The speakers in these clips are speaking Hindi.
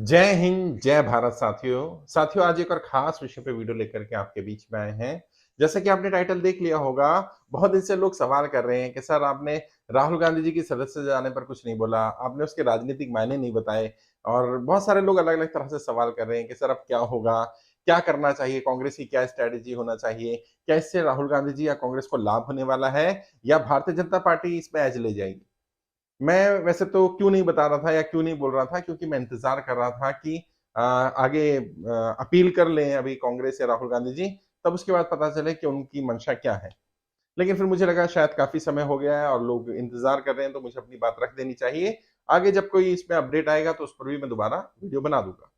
जय हिंद, जय भारत साथियों आज एक और खास विषय पे वीडियो लेकर के आपके बीच में आए हैं। जैसा कि आपने टाइटल देख लिया होगा, बहुत दिन से लोग सवाल कर रहे हैं कि सर आपने राहुल गांधी जी की सदस्य जाने पर कुछ नहीं बोला, आपने उसके राजनीतिक मायने नहीं बताए और बहुत सारे लोग अलग-अलग तरह से सवाल कर रहे हैं कि सर अब क्या होगा? क्या करना चाहिए? कांग्रेस की क्या स्ट्रैटेजी होना चाहिए? क्या इससे राहुल गांधी जी या कांग्रेस को लाभ होने वाला है या भारतीय जनता पार्टी इसमें एज ले जाएगी? मैं वैसे तो क्यों नहीं बता रहा था या क्यों नहीं बोल रहा था क्योंकि मैं इंतज़ार कर रहा था कि आगे अपील कर लें अभी कांग्रेस या राहुल गांधी जी, तब उसके बाद पता चले कि उनकी मंशा क्या है। लेकिन फिर मुझे लगा शायद काफ़ी समय हो गया है और लोग इंतज़ार कर रहे हैं तो मुझे अपनी बात रख देनी चाहिए। आगे जब कोई इसमें अपडेट आएगा तो उस पर भी मैं दोबारा वीडियो बना दूँगा।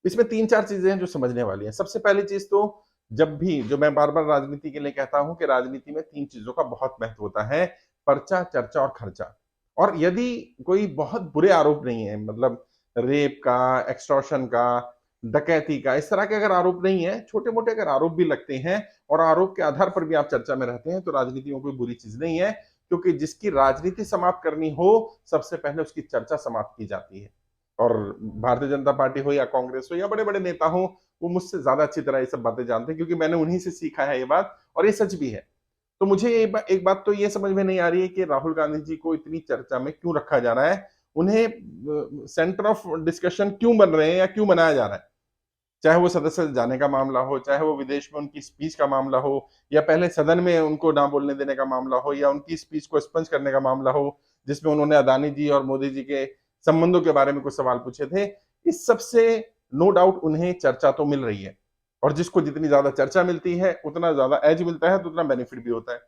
इसमें 3-4 चीज़ें हैं जो समझने वाली हैं। सबसे पहली चीज़ तो जब भी जो मैं बार-बार राजनीति के लिए कहता हूँ कि राजनीति में 3 चीज़ों का बहुत महत्व होता है, पर्चा, चर्चा और खर्चा। और यदि कोई बहुत बुरे आरोप नहीं है मतलब रेप का, एक्सटॉर्शन का, डकैती का, इस तरह के अगर आरोप नहीं है, छोटे-मोटे अगर आरोप भी लगते हैं और आरोप के आधार पर भी आप चर्चा में रहते हैं, तो राजनीति में कोई बुरी चीज़ नहीं है, क्योंकि जिसकी राजनीति समाप्त करनी हो, सबसे पहले उसकी चर्चा समाप्त की जाती है। और भारतीय जनता पार्टी हो या कांग्रेस हो या बड़े-बड़े नेता हों, वो मुझसे ज़्यादा अच्छी तरह ये सब बातें जानते हैं क्योंकि मैंने उन्हीं से सीखा है ये बात और ये सच भी है। तो मुझे एक बात तो ये समझ में नहीं आ रही है कि राहुल गांधी जी को इतनी चर्चा में क्यों रखा जा रहा है? उन्हें सेंटर ऑफ डिस्कशन क्यों बन रहे हैं या क्यों बनाया जा रहा है? चाहे वो सदस्य जाने का मामला हो, चाहे वो विदेश में उनकी स्पीच का मामला हो या पहले सदन में उनको ना बोलने देने का मामला हो या उनकी स्पीच को एक्सपंज करने का मामला हो, जिसमें उन्होंने अदानी जी और मोदी जी के संबंधों के बारे में कुछ सवाल पूछे थे। इस सब से नो डाउट उन्हें चर्चा तो मिल रही है और जिसको जितनी ज़्यादा चर्चा मिलती है, उतना ज़्यादा एज मिलता है, तो उतना बेनिफिट भी होता है।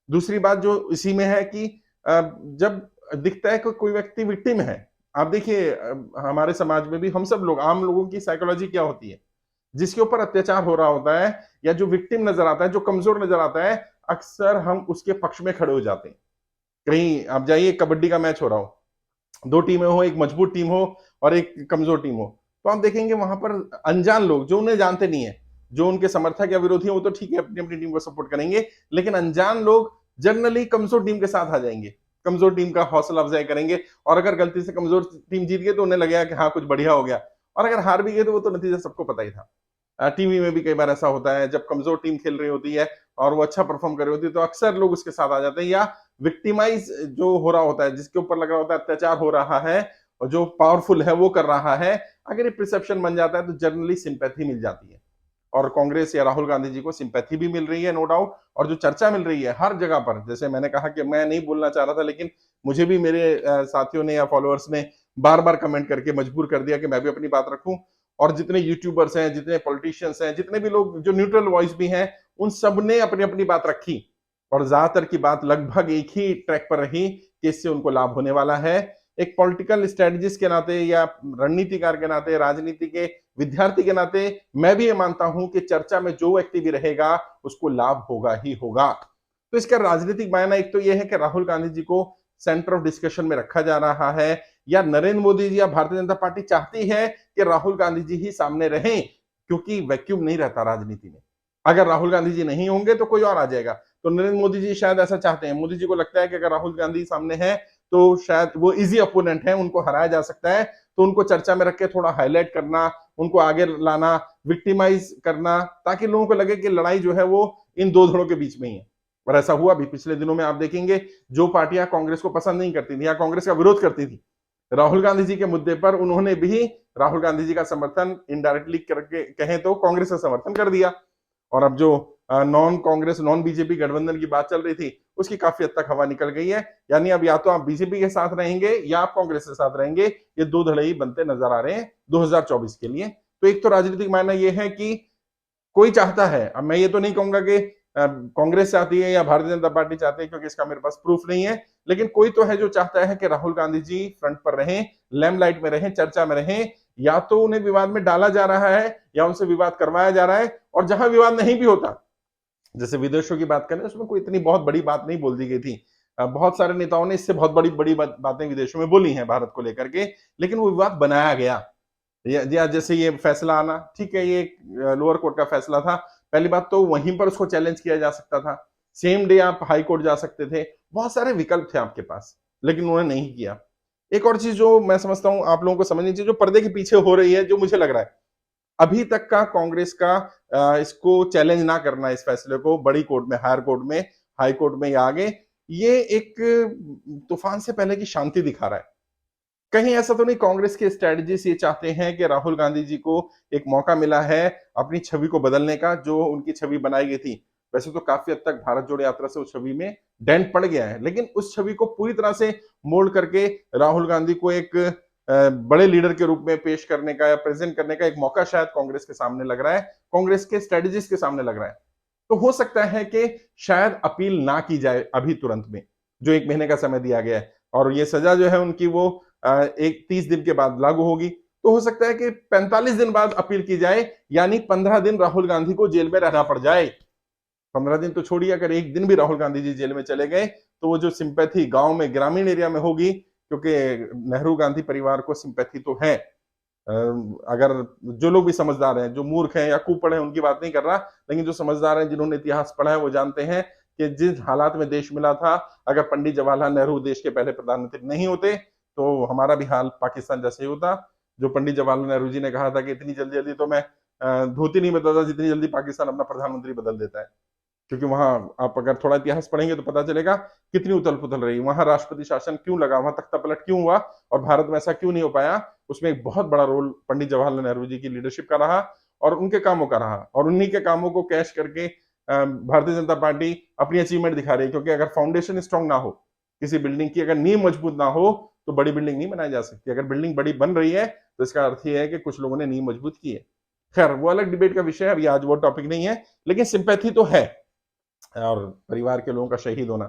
दूसरी बात जो इसी में है कि जब दिखता है कि कोई व्यक्ति विक्टिम है, आप देखिए हमारे समाज में भी हम सब लोग आम लोगों की साइकोलॉजी क्या होती है? जिसके ऊपर अत्याचार हो रहा होता है या जो विक्टिम नजर आता है, जो कमजोर नजर आता है, अक्सर हम उसके पक्ष में खड़े हो जाते हैं। कहीं आप जाइए कबड्डी का मैच हो रहा हो, 2 टीमें हो, एक मजबूत टीम हो और एक कमजोर टीम हो, तो आप देखेंगे वहां पर अनजान लोग जो उन्हें जानते नहीं है, जो उनके समर्थक या विरोधी हैं, वो तो ठीक है अपनी अपनी टीम को सपोर्ट करेंगे, लेकिन अनजान लोग जनरली कमजोर टीम के साथ आ जाएंगे, कमजोर टीम का हौसला अफजाई करेंगे और अगर गलती से कमजोर टीम जीत गई तो उन्हें लगेगा कि हाँ कुछ बढ़िया हो गया और अगर हार भी गए तो वो तो नतीजा सबको पता ही था। टीवी में भी कई बार ऐसा होता है जब कमजोर टीम खेल रही होती है और वो अच्छा परफॉर्म कर रही होती है तो अक्सर लोग उसके साथ आ जाते हैं या विक्टिमाइज जो हो रहा होता है, जिसके ऊपर लग रहा होता है अत्याचार हो रहा है और जो पावरफुल है वो कर रहा है, अगर ये परसेप्शन बन जाता है तो जनरली सिंपैथी मिल जाती है और कांग्रेस या राहुल गांधी जी को सिंपैथी भी मिल रही है नो डाउट। और जो चर्चा मिल रही है हर जगह पर, जैसे मैंने कहा कि मैं नहीं बोलना चाह रहा था लेकिन मुझे भी मेरे साथियों ने या फॉलोअर्स ने बार बार कमेंट करके मजबूर कर दिया कि मैं भी अपनी बात रखूं और जितने यूट्यूबर्स हैं, जितने पॉलिटिशियंस हैं, जितने भी लोग जो न्यूट्रल वॉइस भी हैं, उन सब ने अपनी अपनी बात रखी और ज्यादातर की बात लगभग एक ही ट्रैक पर रही कि इससे उनको लाभ होने वाला है। एक पॉलिटिकल स्ट्रेटजिस्ट के नाते या रणनीतिकार के नाते, राजनीति के विद्यार्थी के नाते मैं भी ये मानता हूं कि चर्चा में जो व्यक्ति भी रहेगा उसको लाभ होगा ही होगा। तो इसका राजनीतिक मायना एक तो यह है कि राहुल गांधी जी को सेंटर ऑफ डिस्कशन में रखा जा रहा है या नरेंद्र मोदी जी या भारतीय जनता पार्टी चाहती है कि राहुल गांधी जी ही सामने रहें, क्योंकि वैक्यूम नहीं रहता राजनीति में। अगर राहुल गांधी जी नहीं होंगे तो कोई और आ जाएगा। तो नरेंद्र मोदी जी शायद ऐसा चाहते हैं, मोदी जी को लगता है कि अगर राहुल गांधी सामने है तो शायद वो इजी अपोनेंट है, उनको हराया जा सकता है, तो उनको चर्चा में रख के थोड़ा हाईलाइट करना, उनको आगे लाना, विक्टिमाइज करना, ताकि लोगों को लगे कि लड़ाई जो है वो इन दो धड़ों के बीच में ही है। और ऐसा हुआ भी पिछले दिनों में, आप देखेंगे जो पार्टियां कांग्रेस को पसंद नहीं करती थी या कांग्रेस का विरोध करती थी, राहुल गांधी जी के मुद्दे पर उन्होंने भी राहुल गांधी जी का समर्थन इनडायरेक्टली करके कहें तो कांग्रेस का समर्थन कर दिया। और अब जो नॉन कांग्रेस नॉन बीजेपी गठबंधन की बात चल रही थी, उसकी काफी हद तक हवा निकल गई है। यानी अब या तो आप बीजेपी के साथ रहेंगे या आप कांग्रेस के साथ रहेंगे, ये दो धड़े ही बनते नजर आ रहे हैं 2024 के लिए। तो एक तो राजनीतिक मायना यह है कि कोई चाहता है, अब मैं ये तो नहीं कहूंगा कि कांग्रेस चाहती है या भारतीय जनता पार्टी चाहती है क्योंकि इसका मेरे पास प्रूफ नहीं है, लेकिन कोई तो है जो चाहता है कि राहुल गांधी जी फ्रंट पर रहें, लेमलाइट में रहें, चर्चा में रहें। या तो उन्हें विवाद में डाला जा रहा है या उनसे विवाद करवाया जा रहा है, और जहां विवाद नहीं भी होता, जैसे विदेशों की बात करें, उसमें कोई इतनी बहुत बड़ी बात नहीं बोल दी गई थी। बहुत सारे नेताओं ने इससे बहुत बड़ी बड़ी बातें विदेशों में बोली हैं भारत को लेकर के, लेकिन वो विवाद बनाया गया। या जैसे ये फैसला आना, ठीक है, ये लोअर कोर्ट का फैसला था, पहली बात तो वहीं पर उसको चैलेंज किया जा सकता था, सेम डे आप हाई कोर्ट जा सकते थे, बहुत सारे विकल्प थे आपके पास, लेकिन उन्होंने नहीं किया। एक और चीज़ जो मैं समझता हूँ आप लोगों को समझनी चाहिए, जो पर्दे के पीछे हो रही है, जो मुझे लग रहा है, अभी तक का कांग्रेस का इसको चैलेंज ना करना, इस फैसले को बड़ी कोर्ट में, हायर कोर्ट में, हाई कोर्ट में या आगे, ये एक तूफान से पहले की शांति दिखा रहा है। कहीं ऐसा तो नहीं कांग्रेस के स्ट्रेटजिस्ट ये चाहते हैं कि राहुल गांधी जी को एक मौका मिला है अपनी छवि को बदलने का, जो उनकी छवि बनाई गई थी। वैसे तो काफी हद तक भारत जोड़ो यात्रा से उस छवि में डेंट पड़ गया है, लेकिन उस छवि को पूरी तरह से मोल्ड करके राहुल गांधी को एक बड़े लीडर के रूप में पेश करने का या प्रेजेंट करने का एक मौका शायद कांग्रेस के सामने लग रहा है, कांग्रेस के स्ट्रेटजिस्ट के सामने लग रहा है। तो हो सकता है कि शायद अपील ना की जाए अभी तुरंत में, जो 1 महीने का समय दिया गया है, और ये सजा जो है उनकी वो एक 30 दिन के बाद लागू होगी। तो हो सकता है कि 45 दिन बाद अपील की जाए, यानी 15 दिन राहुल गांधी को जेल में रहना पड़ जाए। 15 दिन तो छोड़िए, अगर एक दिन भी राहुल गांधी जी जेल में चले गए तो वो जो सिंपैथी गांव में, ग्रामीण एरिया में होगी, क्योंकि नेहरू गांधी परिवार को सिंपैथी तो है। अगर जो लोग भी समझदार हैं, जो मूर्ख हैं या कुपढ़ हैं उनकी बात नहीं कर रहा, लेकिन जो समझदार हैं, जिन्होंने इतिहास पढ़ा है, वो जानते हैं कि जिस हालात में देश मिला था, अगर पंडित जवाहरलाल नेहरू देश के पहले प्रधानमंत्री नहीं होते तो हमारा भी हाल पाकिस्तान जैसे ही होता। जो पंडित जवाहरलाल नेहरू जी ने कहा था कि इतनी जल्दी जल्दी तो मैं धोती नहीं बदलता जितनी जल्दी पाकिस्तान अपना प्रधानमंत्री बदल देता है। क्योंकि वहां आप अगर थोड़ा इतिहास पढ़ेंगे तो पता चलेगा कितनी उथल पुथल रही, वहां राष्ट्रपति शासन क्यों लगा, वहां तख्ता पलट क्यों हुआ, और भारत में ऐसा क्यों नहीं हो पाया। उसमें एक बहुत बड़ा रोल पंडित जवाहरलाल नेहरू जी की लीडरशिप का रहा और उनके कामों का रहा, और उन्हीं के कामों को कैश करके भारतीय जनता पार्टी अपनी अचीवमेंट दिखा रही है। क्योंकि अगर फाउंडेशन स्ट्रांग ना हो, किसी बिल्डिंग की अगर नींव मजबूत ना हो, तो बड़ी बिल्डिंग नहीं बनाई जा सकती। अगर बिल्डिंग बड़ी बन रही है तो इसका अर्थ यह है कि कुछ लोगों ने नींव मजबूत की है। खैर, वो अलग डिबेट का विषय है, अभी आज वो टॉपिक नहीं है, लेकिन सिंपैथी तो है। और परिवार के लोगों का शहीद होना,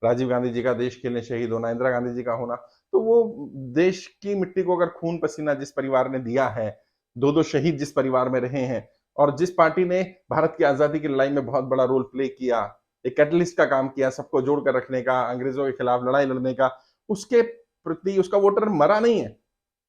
राजीव गांधी जी का देश के लिए शहीद होना, इंदिरा गांधी जी का होना, तो वो देश की मिट्टी को अगर खून पसीना जिस परिवार ने दिया है, दो दो शहीद जिस परिवार में रहे हैं, और जिस पार्टी ने भारत की आजादी की लड़ाई में बहुत बड़ा रोल प्ले किया, एक कैटलिस्ट का काम किया, सबको जोड़कर रखने का, अंग्रेजों के खिलाफ लड़ाई लड़ने का, उसके प्रति उसका वोटर मरा नहीं है,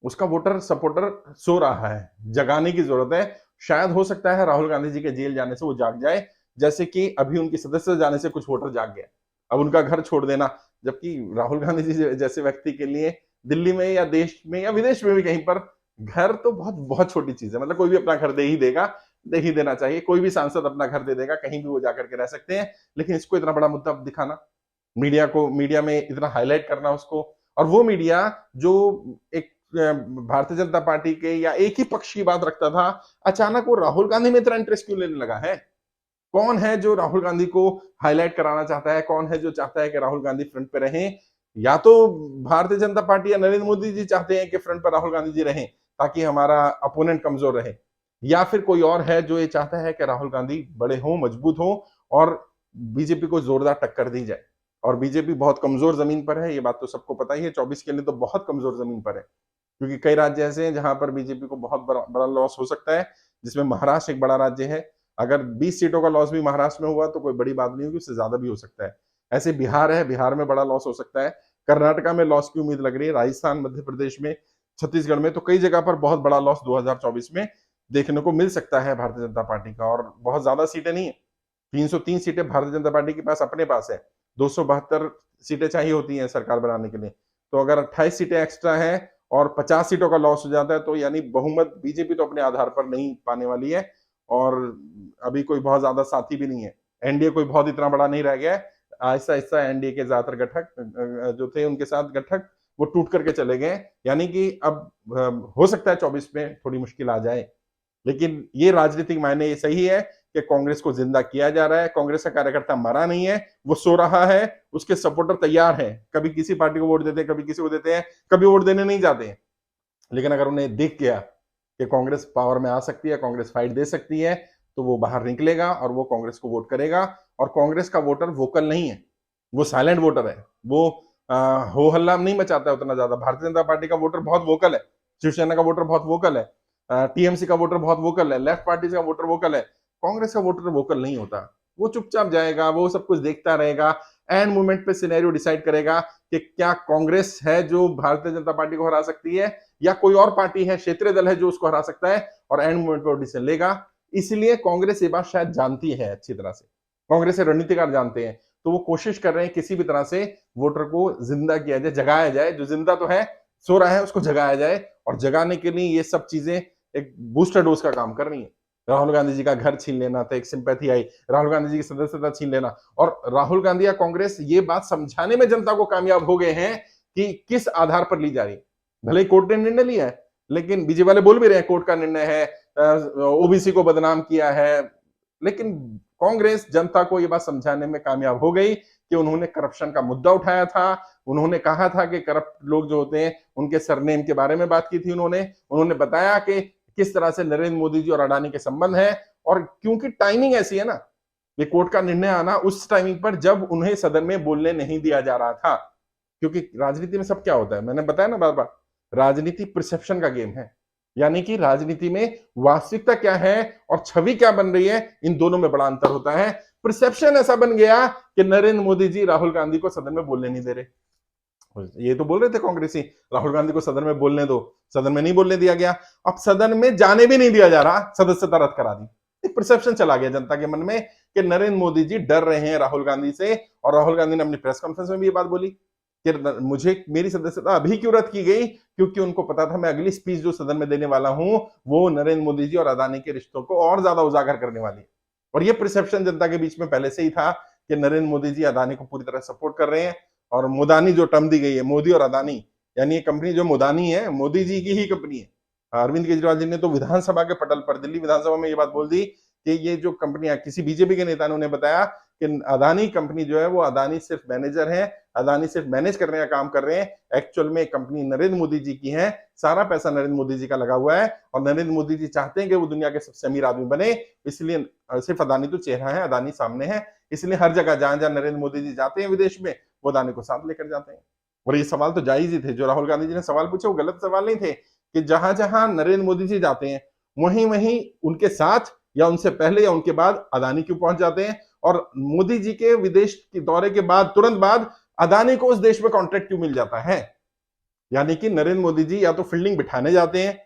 उसका वोटर सपोर्टर सो रहा है। जगाने की जरूरत है। शायद हो सकता है राहुल गांधी जी के जेल जाने से वो जाग जाए, जैसे कि अभी उनकी सदस्य जाने से कुछ वोटर जाग गए। अब उनका घर छोड़ देना, जबकि राहुल गांधी जी जैसे व्यक्ति के लिए दिल्ली में या देश में या विदेश में भी कहीं पर घर तो बहुत बहुत छोटी चीज है। मतलब कोई भी अपना घर दे ही देगा, दे ही देना चाहिए, कोई भी सांसद अपना घर दे देगा, कहीं भी वो जाकर के रह सकते हैं। लेकिन इसको इतना बड़ा मुद्दा दिखाना, मीडिया को, मीडिया में इतना हाईलाइट करना उसको, और वो मीडिया जो एक भारतीय जनता पार्टी के या एक ही पक्ष की बात रखता था, अचानक वो राहुल गांधी में इतना इंटरेस्ट क्यों लेने लगा है। कौन है जो राहुल गांधी को हाईलाइट कराना चाहता है, कौन है जो चाहता है कि राहुल गांधी फ्रंट पे रहें। या तो भारतीय जनता पार्टी या नरेंद्र मोदी जी चाहते हैं कि फ्रंट पर राहुल गांधी जी रहें ताकि हमारा अपोनेंट कमजोर रहे, या फिर कोई और है जो ये चाहता है कि राहुल गांधी बड़े हों, मजबूत हों और बीजेपी को जोरदार टक्कर दी जाए। और बीजेपी बहुत कमजोर जमीन पर है, ये बात तो सबको पता ही है। 24 के लिए तो बहुत कमजोर जमीन पर है, क्योंकि कई राज्य ऐसे हैं जहां पर बीजेपी को बहुत बड़ा बड़ा लॉस हो सकता है, जिसमें महाराष्ट्र एक बड़ा राज्य है। अगर 20 सीटों का लॉस भी महाराष्ट्र में हुआ तो कोई बड़ी बात नहीं होगी, उससे ज्यादा भी हो सकता है। ऐसे बिहार है, बिहार में बड़ा लॉस हो सकता है। कर्नाटका में लॉस की उम्मीद लग रही है, राजस्थान, मध्य प्रदेश में, छत्तीसगढ़ में, तो कई जगह पर बहुत बड़ा लॉस 2024 में देखने को मिल सकता है भारतीय जनता पार्टी का। और बहुत ज्यादा सीटें नहीं है, 303 सीटें भारतीय जनता पार्टी के पास अपने पास है। 272 सीटें चाहिए होती हैं सरकार बनाने के लिए। तो अगर 28 सीटें एक्स्ट्रा हैं और 50 सीटों का लॉस हो जाता है, तो यानी बहुमत बीजेपी तो अपने आधार पर नहीं पाने वाली है, और अभी कोई बहुत ज्यादा साथी भी नहीं है। एनडीए कोई बहुत इतना बड़ा नहीं रह गया है। आहिस्ता आहिस्ता एनडीए के ज्यादातर घटक जो थे, उनके साथ घटक वो टूट करके चले गए। यानी कि अब हो सकता है 24 में थोड़ी मुश्किल आ जाए, लेकिन ये राजनीतिक मायने ये सही है कि कांग्रेस को जिंदा किया जा रहा है। कांग्रेस का कार्यकर्ता मरा नहीं है, वो सो रहा है, उसके सपोर्टर तैयार हैं। कभी किसी पार्टी को वोट देते हैं, कभी किसी को देते हैं, कभी वोट देने नहीं जाते हैं। लेकिन अगर उन्हें दिख गया कि कांग्रेस पावर में आ सकती है, कांग्रेस फाइट दे सकती है, तो वो बाहर निकलेगा और वो कांग्रेस को वोट करेगा। और कांग्रेस का वोटर वोकल नहीं है, वो साइलेंट वोटर है। वो हो हल्ला नहीं मचाता है उतना ज्यादा। भारतीय जनता पार्टी का वोटर बहुत वोकल है, शिवसेना का वोटर बहुत वोकल है, टीएमसी का वोटर बहुत वोकल है, लेफ्ट पार्टी का वोटर वोकल है। कांग्रेस का वोटर वोकल नहीं होता, वो चुपचाप जाएगा, वो सब कुछ देखता रहेगा। एंड मोमेंट पे सिनेरियो डिसाइड करेगा कि क्या कांग्रेस है जो भारतीय जनता पार्टी को हरा सकती है, या कोई और पार्टी है, क्षेत्रीय दल है जो उसको हरा सकता है, और एंड मोमेंट पर डिसीजन लेगा। इसलिए कांग्रेस ये बात शायद जानती है अच्छी तरह से, कांग्रेस के रणनीतिकार जानते हैं, तो वो कोशिश कर रहे हैं किसी भी तरह से वोटर को जिंदा किया जाए, जगाया जाए। जो जिंदा तो है, सो रहा है उसको जगाया जाए, और जगाने के लिए ये सब चीजें एक बूस्टर डोज का काम कर रही है। राहुल गांधी जी का घर छीन लेना, तो एक सिंपैथी आई, राहुल गांधी जी की सदस्यता छीन लेना, और राहुल गांधी या कांग्रेस ये बात समझाने में जनता को कामयाब हो गए हैं कि किस आधार पर ली जा रही है। भले ही कोर्ट ने निर्णय लिया है, लेकिन बीजेपी वाले बोल भी रहे हैं कोर्ट का निर्णय है, ओबीसी को बदनाम किया है, लेकिन कांग्रेस जनता को यह बात समझाने में कामयाब हो गई कि उन्होंने करप्शन का मुद्दा उठाया था, उन्होंने कहा था कि करप्ट लोग जो होते हैं उनके सरनेम के बारे में बात की थी, उन्होंने बताया कि किस तरह से नरेंद्र मोदी जी और अडानी के संबंध है, और क्योंकि टाइमिंग ऐसी है ना, ये कोर्ट का निर्णय आना उस टाइमिंग पर जब उन्हें सदन में बोलने नहीं दिया जा रहा था, क्योंकि राजनीति में सब क्या होता है, मैंने बताया ना बार बार, राजनीति परसेप्शन का गेम है, यानी कि राजनीति में वास्तविकता क्या है और छवि क्या बन रही है, इन दोनों में बड़ा अंतर होता है। परसेप्शन ऐसा बन गया कि नरेंद्र मोदी जी राहुल गांधी को सदन में बोलने नहीं दे रहे। ये तो बोल रहे थे कांग्रेसी, राहुल गांधी को सदन में बोलने दो, सदन में नहीं बोलने दिया गया, अब सदन में जाने भी नहीं दिया जा रहा, सदस्यता रद्द करा दी। एक परसेप्शन चला गया जनता के मन में कि नरेंद्र मोदी जी डर रहे हैं राहुल गांधी से, और राहुल गांधी ने अपनी प्रेस कॉन्फ्रेंस में भी ये बात बोली कि मुझे मेरी सदस्यता अभी क्यों रद्द की गई, क्योंकि उनको पता था मैं अगली स्पीच जो सदन में देने वाला हूं वो नरेंद्र मोदी जी और अदानी के रिश्तों को और ज्यादा उजागर करने वाली है। और ये परसेप्शन जनता के बीच में पहले से ही था कि नरेंद्र मोदी जी अदानी को पूरी तरह सपोर्ट कर रहे हैं, और मोदानी जो टर्म दी गई है, मोदी और अदानी, यानी ये कंपनी जो मोदानी है मोदी जी की ही कंपनी है। अरविंद केजरीवाल जी ने तो विधानसभा के पटल पर दिल्ली विधानसभा में ये बात बोल दी कि ये जो कंपनियां, किसी बीजेपी के नेता ने उन्हें बताया कि अदानी कंपनी जो है वो अदानी सिर्फ मैनेजर है, अदानी सिर्फ मैनेज करने का काम कर रहे हैं, एक्चुअल में कंपनी नरेंद्र मोदी जी की है, सारा पैसा नरेंद्र मोदी जी का लगा हुआ है, और नरेंद्र मोदी जी चाहते हैं कि वो दुनिया के सबसे अमीर आदमी बने, इसलिए सिर्फ अदानी तो चेहरा है, अदानी सामने है, इसलिए हर जगह जहां जहां नरेंद्र मोदी जी जाते हैं विदेश में, वो अदानी को साथ लेकर जाते हैं। और ये सवाल तो जायज ही थे, जो राहुल गांधी जी ने सवाल पूछे वो गलत सवाल नहीं थे, कि जहां जहां नरेंद्र मोदी जी जाते हैं वहीं वहीं उनके साथ या उनसे पहले या उनके बाद अदानी क्यों पहुंच जाते हैं, और मोदी जी के विदेश के दौरे के बाद तुरंत बाद अदानी को उस देश में कॉन्ट्रैक्ट क्यों मिल जाता है। यानी कि नरेंद्र मोदी जी या तो फील्डिंग बिठाने जाते हैं,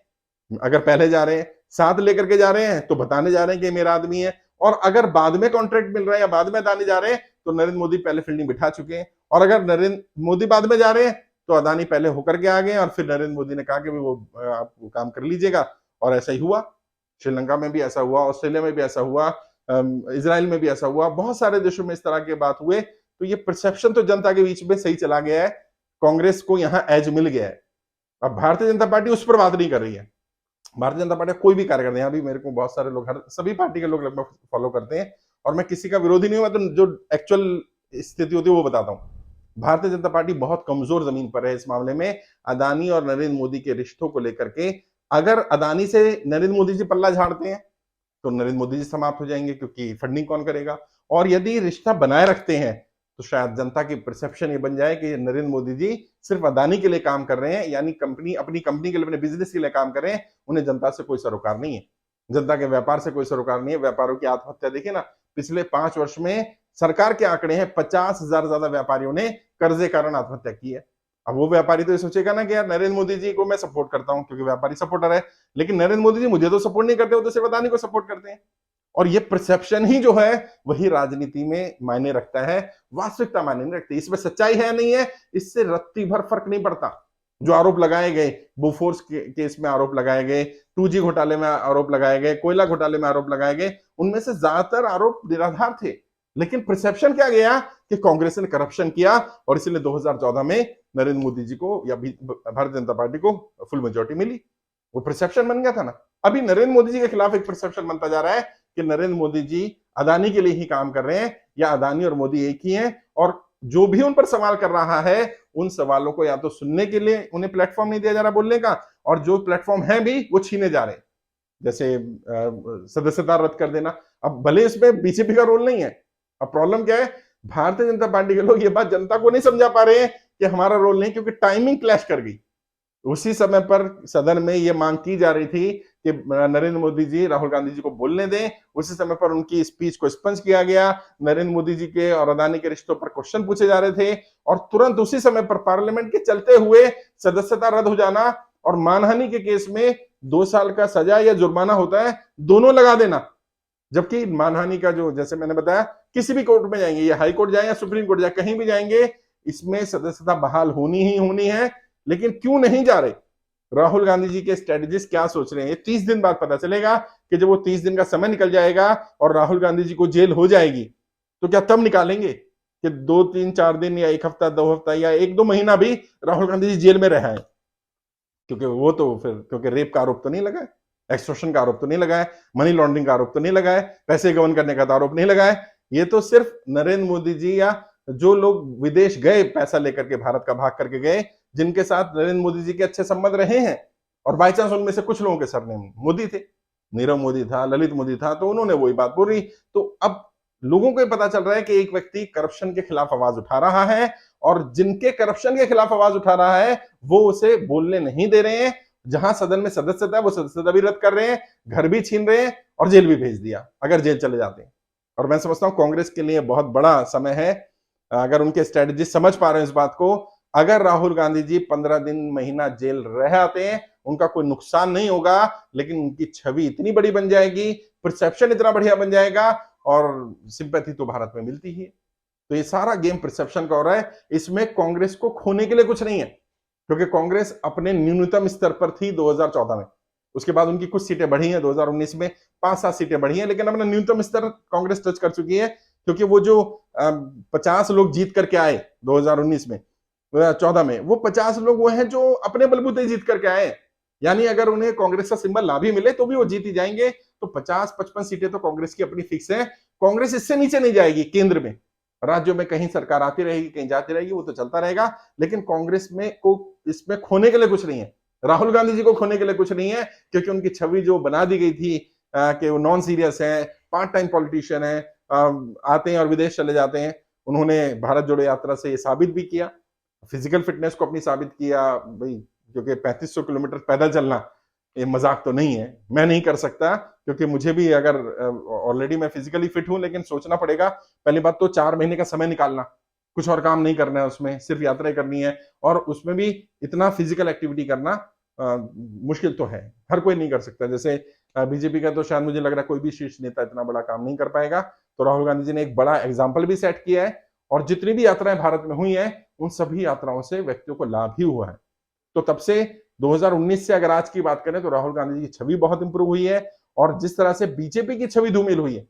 अगर पहले जा रहे हैं, साथ लेकर के जा रहे हैं तो बताने जा रहे हैं कि मेरा आदमी है, और अगर बाद में कॉन्ट्रैक्ट मिल रहा है या बाद में अदानी जा रहे हैं तो नरेंद्र मोदी पहले फील्डिंग बिठा चुके हैं, और अगर नरेंद्र मोदी बाद में जा रहे हैं तो अदानी पहले होकर के आ गए, और फिर नरेंद्र मोदी ने कहा कि वो आप वो काम कर लीजिएगा, और ऐसा ही हुआ। श्रीलंका में भी ऐसा हुआ, ऑस्ट्रेलिया में भी ऐसा हुआ, इसराइल में भी ऐसा हुआ, बहुत सारे देशों में इस तरह के बात हुए। तो ये परसेप्शन तो जनता के बीच में सही चला गया है, कांग्रेस को यहाँ एज मिल गया है। अब भारतीय जनता पार्टी उस पर बात नहीं कर रही है। भारतीय जनता पार्टी कोई भी कार्यकर्ता, यहाँ भी मेरे को बहुत सारे लोग, हर सभी पार्टी के लोग लगभग फॉलो करते हैं, और मैं किसी का विरोधी नहीं हूं, मैं तो जो एक्चुअल स्थिति होती है वो बताता हूँ। भारतीय जनता पार्टी बहुत कमजोर जमीन पर है इस मामले में, अदानी और नरेंद्र मोदी के रिश्तों को लेकर के। अगर अदानी से नरेंद्र मोदी जी पल्ला झाड़ते हैं तो नरेंद्र मोदी जी समाप्त हो जाएंगे, क्योंकि फंडिंग कौन करेगा, और यदि रिश्ता बनाए रखते हैं तो शायद जनता की परसेप्शन ये बन जाए कि नरेंद्र मोदी जी सिर्फ अदानी के लिए काम कर रहे हैं, यानी कंपनी, अपनी कंपनी के लिए, अपने बिजनेस के लिए काम कर रहे हैं, उन्हें जनता से कोई सरोकार नहीं है, जनता के व्यापार से कोई सरोकार नहीं है। व्यापारों की आत्महत्या देखिए ना, पिछले 5 वर्ष में सरकार के आंकड़े हैं 50,000 ज्यादा व्यापारियों ने कर्जे कारण आत्महत्या की है। अब वो व्यापारी तो ये सोचेगा ना कि यार नरेंद्र मोदी जी को मैं सपोर्ट करता हूं क्योंकि व्यापारी सपोर्टर है, लेकिन नरेंद्र मोदी जी मुझे तो सपोर्ट नहीं करते, वो तो सिर्फ अदानी को सपोर्ट करते हैं। और ये परसेप्शन ही जो है वही राजनीति में मायने रखता है, वास्तविकता मायने नहीं रखती। इसमें सच्चाई है नहीं है, इससे रत्ती भर फर्क नहीं पड़ता। जो आरोप लगाए गए, बोफोर्स केस में आरोप लगाए गए, 2G घोटाले में आरोप लगाए गए, कोयला घोटाले में आरोप लगाए गए, उनमें से ज्यादातर आरोप निराधार थे, लेकिन परसेप्शन क्या गया कि कांग्रेस ने करप्शन किया, और इसलिए 2014 में नरेंद्र मोदी जी को या भारतीय जनता पार्टी को फुल मेजोरिटी मिली। वो परसेप्शन बन गया था ना। अभी नरेंद्र मोदी जी के खिलाफ एक परसेप्शन बनता जा रहा है कि नरेंद्र मोदी जी अदानी के लिए ही काम कर रहे हैं, या अदानी और मोदी एक ही हैं, और जो भी उन पर सवाल कर रहा है उन सवालों को या तो सुनने के लिए उन्हें प्लेटफॉर्म नहीं दिया जा रहा बोलने का, और जो प्लेटफॉर्म है भी वो छीने जा रहे हैं, जैसे सदस्यता रद्द कर देना। अब भले इसमें बीजेपी का रोल नहीं है, अब प्रॉब्लम क्या है, भारतीय जनता पार्टी के लोग ये बात जनता को नहीं समझा पा रहे हैं कि हमारा रोल नहीं, क्योंकि टाइमिंग क्लैश कर गई। उसी समय पर सदन में यह मांग की जा रही थी कि नरेंद्र मोदी जी राहुल गांधी जी को बोलने दें, उसी समय पर उनकी स्पीच को स्पंज किया गया, नरेंद्र मोदी जी के और अदानी के रिश्तों पर क्वेश्चन पूछे जा रहे थे, और तुरंत उसी समय पर पार्लियामेंट के चलते हुए सदस्यता रद्द हो जाना और मानहानि के केस में 2 साल का सजा या जुर्माना होता है, दोनों लगा देना। जबकि मानहानि का जो, जैसे मैंने बताया, किसी भी कोर्ट में जाएंगे, या हाई कोर्ट जाए या सुप्रीम कोर्ट जाए, कहीं भी जाएंगे, इसमें सदस्यता बहाल होनी ही होनी है, लेकिन क्यों नहीं जा रहे? राहुल गांधी जी के स्ट्रेटेजिस्ट क्या सोच रहे हैं, ये 30 दिन बाद पता चलेगा कि जब वो 30 दिन का समय निकल जाएगा और राहुल गांधी जी को जेल हो जाएगी, तो क्या तब निकालेंगे कि 2 3 4 दिन या 1 हफ्ता 2 हफ्ता या 1 2 महीना भी राहुल गांधी जी जेल में रहे हैं? क्योंकि वो तो फिर, क्योंकि रेप का आरोप तो नहीं लगा है, एक्सटॉर्शन का आरोप तो नहीं लगा है, मनी लॉन्ड्रिंग का आरोप तो नहीं लगा है, पैसे गबन करने का आरोप नहीं लगा है। ये तो सिर्फ नरेंद्र मोदी जी या जो लोग विदेश गए पैसा लेकर के, भारत का भाग करके गए, जिनके साथ नरेंद्र मोदी जी के अच्छे संबंध रहे हैं, और बाई चांस उनमें से कुछ लोगों के सरनेम मोदी थे, नीरव मोदी था, ललित मोदी था, तो उन्होंने वही बात बोली। तो अब लोगों को पता चल रहा है कि एक व्यक्ति करप्शन के खिलाफ आवाज उठा रहा है, और जिनके करप्शन के खिलाफ आवाज उठा रहा है वो उसे बोलने नहीं दे रहे हैं। जहां सदन में सदस्यता है वो सदस्यता भी रद्द कर रहे हैं, घर भी छीन रहे हैं और जेल भी भेज दिया अगर जेल चले जाते हैं। और मैं समझता हूं कांग्रेस के लिए बहुत बड़ा समय है, अगर उनके स्ट्रेटेजी समझ पा रहे हैं इस बात को। अगर राहुल गांधी जी 15 दिन महीना जेल रह आते हैं, उनका कोई नुकसान नहीं होगा, लेकिन उनकी छवि इतनी बड़ी बन जाएगी, परसेप्शन इतना बढ़िया बन जाएगा, और सिंपैथी तो भारत में मिलती ही है। तो ये सारा गेम परसेप्शन का हो रहा है, इसमें कांग्रेस को खोने के लिए कुछ नहीं है, क्योंकि कांग्रेस अपने न्यूनतम स्तर पर थी 2014 में। उसके बाद उनकी कुछ सीटें बढ़ी हैं, 2019 में 5-7 सीटें बढ़ी हैं, लेकिन अपना न्यूनतम स्तर कांग्रेस टच कर चुकी है। क्योंकि वो जो 50 लोग जीत करके आए 2019 में, 14 में, वो 50 लोग वो हैं जो अपने बलबूते जीत करके आए। यानी अगर उन्हें कांग्रेस का सिंबल ना भी मिले तो भी वो जीत ही जाएंगे। तो 50-55 सीटें तो कांग्रेस की अपनी फिक्स है। कांग्रेस इससे नीचे नहीं जाएगी। केंद्र में, राज्यों में कहीं सरकार आती रहेगी, कहीं जाती रहेगी, वो तो चलता रहेगा, लेकिन कांग्रेस में को इसमें खोने के लिए कुछ नहीं है। राहुल गांधी जी को खोने के लिए कुछ नहीं है, क्योंकि उनकी छवि जो बना दी गई थी कि वो नॉन सीरियस है, पार्ट टाइम पॉलिटिशियन है, आते हैं और विदेश चले जाते हैं। उन्होंने भारत जोड़ो यात्रा से ये साबित भी किया, फिजिकल फिटनेस को अपनी साबित किया भाई, क्योंकि 3500 किलोमीटर पैदल चलना ये मजाक तो नहीं है। मैं नहीं कर सकता, क्योंकि मुझे भी, अगर ऑलरेडी मैं फिजिकली फिट हूं, लेकिन सोचना पड़ेगा। पहली बात तो 4 महीने का समय निकालना, कुछ और काम नहीं करना है उसमें, सिर्फ यात्राएं करनी है, और उसमें भी इतना फिजिकल एक्टिविटी करना मुश्किल तो है, हर कोई नहीं कर सकता। जैसे बीजेपी का तो शायद मुझे लग रहा है कोई भी शीर्ष नेता इतना बड़ा काम नहीं कर पाएगा। तो राहुल गांधी जी ने एक बड़ा एग्जाम्पल भी सेट किया है, और जितनी भी यात्राएं भारत में हुई हैं उन सभी यात्राओं से व्यक्तियों को लाभ ही हुआ है। तो तब से 2019 से अगर आज की बात करें तो राहुल गांधी जी की छवि बहुत इंप्रूव हुई है, और जिस तरह से बीजेपी की छवि धूमिल हुई है,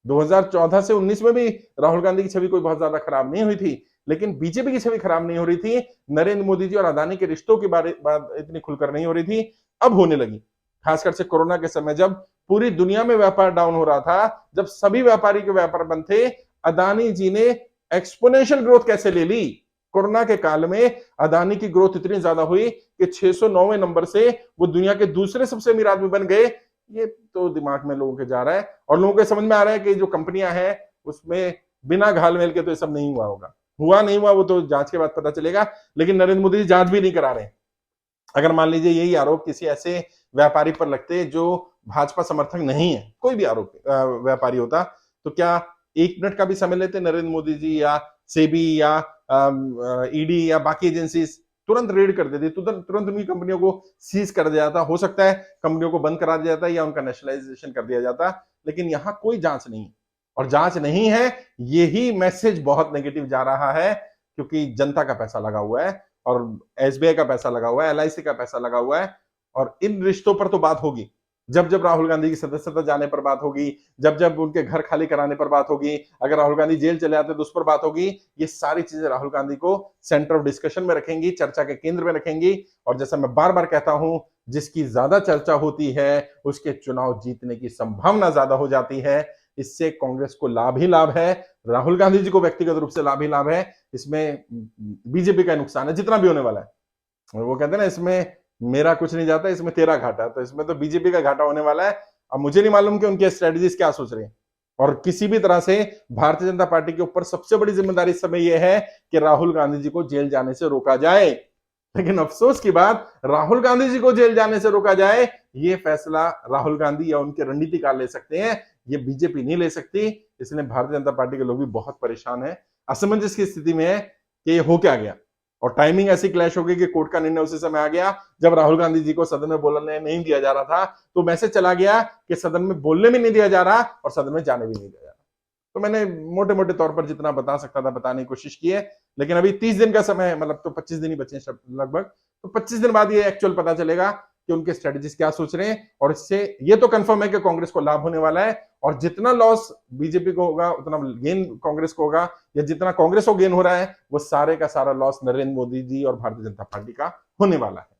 2014 से 19 में भी राहुल गांधी की छवि कोई बहुत ज्यादा खराब नहीं हुई थी, लेकिन बीजेपी की छवि खराब नहीं हो रही थी। नरेंद्र मोदी जी और अदानी के रिश्तों की बात इतनी खुलकर नहीं हो रही थी, अब होने लगी। खासकर से कोरोना के समय, जब पूरी दुनिया में व्यापार डाउन हो रहा था, जब सभी व्यापारी के व्यापार बंद थे, अदानी जी ने एक्सपोनेंशियल ग्रोथ कैसे ले ली। कोरोना के काल में अदानी की ग्रोथ इतनी ज्यादा हुई कि 609वें नंबर से वो दुनिया के दूसरे सबसे अमीर आदमी बन गए। ये तो दिमाग में लोगों के जा रहा है, और लोगों के समझ में आ रहा है कि जो कंपनियां हैं उसमें बिना घाल-मेल के तो ये सब नहीं हुआ होगा। हुआ नहीं हुआ वो तो जांच के बाद पता चलेगा, लेकिन नरेंद्र मोदी जी जांच भी नहीं करा रहे। अगर मान लीजिए यही आरोप किसी ऐसे व्यापारी पर लगते जो भाजपा समर्थक नहीं है, कोई भी आरोप व्यापारी होता, तो क्या 1 मिनट का भी समय लेते नरेंद्र मोदी जी, या सेबी, या ईडी, या बाकी एजेंसीज तुरंत रेड कर देती, तुरंत उनकी कंपनियों को सीज कर दिया जाता। हो सकता है कंपनियों को बंद करा दिया जाता, या उनका नेशनलाइजेशन कर दिया जाता, लेकिन यहां कोई जांच नहीं, और जांच नहीं है, यही मैसेज बहुत नेगेटिव जा रहा है, क्योंकि जनता का पैसा लगा हुआ है, और एसबीआई का पैसा लगा हुआ है, एलआईसी का पैसा लगा हुआ है, और इन रिश्तों पर तो बात होगी। जब जब राहुल गांधी की सदस्यता जाने पर बात होगी, जब जब उनके घर खाली कराने पर बात होगी, अगर राहुल गांधी जेल चले आते तो उस पर बात होगी। ये सारी चीजें राहुल गांधी को सेंटर ऑफ डिस्कशन में रखेंगी, चर्चा के केंद्र में रखेंगी। और जैसा मैं बार बार कहता हूं, जिसकी ज्यादा चर्चा होती है उसके चुनाव जीतने की संभावना ज्यादा हो जाती है। इससे कांग्रेस को लाभ ही लाभ है, राहुल गांधी जी को व्यक्तिगत रूप से लाभ ही लाभ है। इसमें बीजेपी का नुकसान है जितना भी होने वाला है। वो कहते हैं ना, इसमें मेरा कुछ नहीं जाता, इसमें तेरा घाटा। तो इसमें तो बीजेपी का घाटा होने वाला है। अब मुझे नहीं मालूम कि उनके स्ट्रेटजीज क्या सोच रहे हैं, और किसी भी तरह से भारतीय जनता पार्टी के ऊपर सबसे बड़ी जिम्मेदारी इस समय यह है कि राहुल गांधी जी को जेल जाने से रोका जाए। लेकिन अफसोस की बात, राहुल गांधी जी को जेल जाने से रोका जाए, ये फैसला राहुल गांधी या उनके रणनीतिकार ले सकते हैं, ये बीजेपी नहीं ले सकती। इसलिए भारतीय जनता पार्टी के लोग भी बहुत परेशान है, असमंजस की स्थिति में है कि ये हो क्या गया। और टाइमिंग ऐसी क्लैश हो गई कि कोर्ट का निर्णय उसी समय आ गया जब राहुल गांधी जी को सदन में बोलने नहीं दिया जा रहा था। तो मैसेज चला गया कि सदन में बोलने भी नहीं दिया जा रहा और सदन में जाने भी नहीं दिया जा रहा। तो मैंने मोटे मोटे तौर पर जितना बता सकता था बताने की कोशिश की है, लेकिन अभी 30 दिन का समय है, मतलब तो 25 दिन ही बचे हैं लगभग। तो 25 दिन बाद ये एक्चुअल पता चलेगा कि उनके स्ट्रेटजिस्ट क्या सोच रहे हैं, और इससे ये तो कंफर्म है कि कांग्रेस को लाभ होने वाला है, और जितना लॉस बीजेपी को होगा उतना गेन कांग्रेस को होगा, या जितना कांग्रेस को गेन हो रहा है वो सारे का सारा लॉस नरेंद्र मोदी जी और भारतीय जनता पार्टी का होने वाला है।